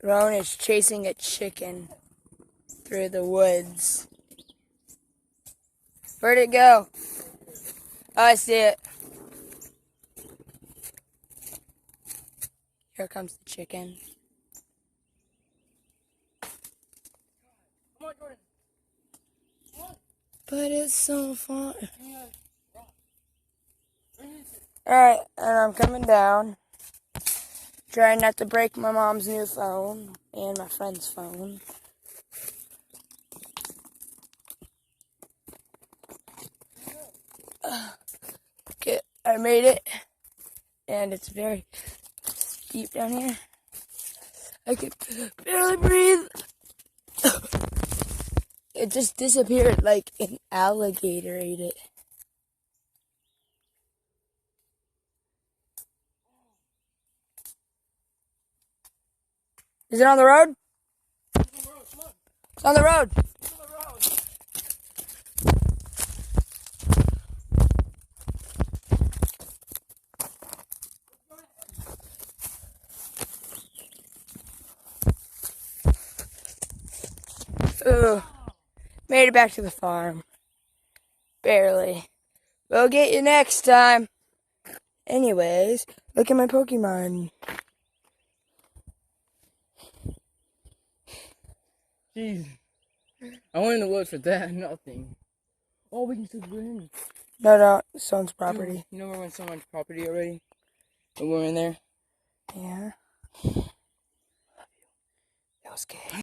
Rowan is chasing a chicken through the woods. Where'd it go? Oh, I see it. Here comes the chicken. Come on, Jordan. Come on. But it's so fun. Give me a rock. Alright, and I'm coming down. Trying not to break my mom's new phone and my friend's phone. Okay, I made it. And it's very steep down here. I can barely breathe. It just disappeared like an alligator ate it. Is it on the road? It's on the road. Come on. It's on the road. It's on the road. Ugh. Made it back to the farm. Barely. We'll get you next time. Anyways, look at my Pokemon. Jeez. I went in the woods for that. Nothing. Oh, we can still go in. No, someone's property. You know we're on someone's property already? And we're in there? Yeah. That was good.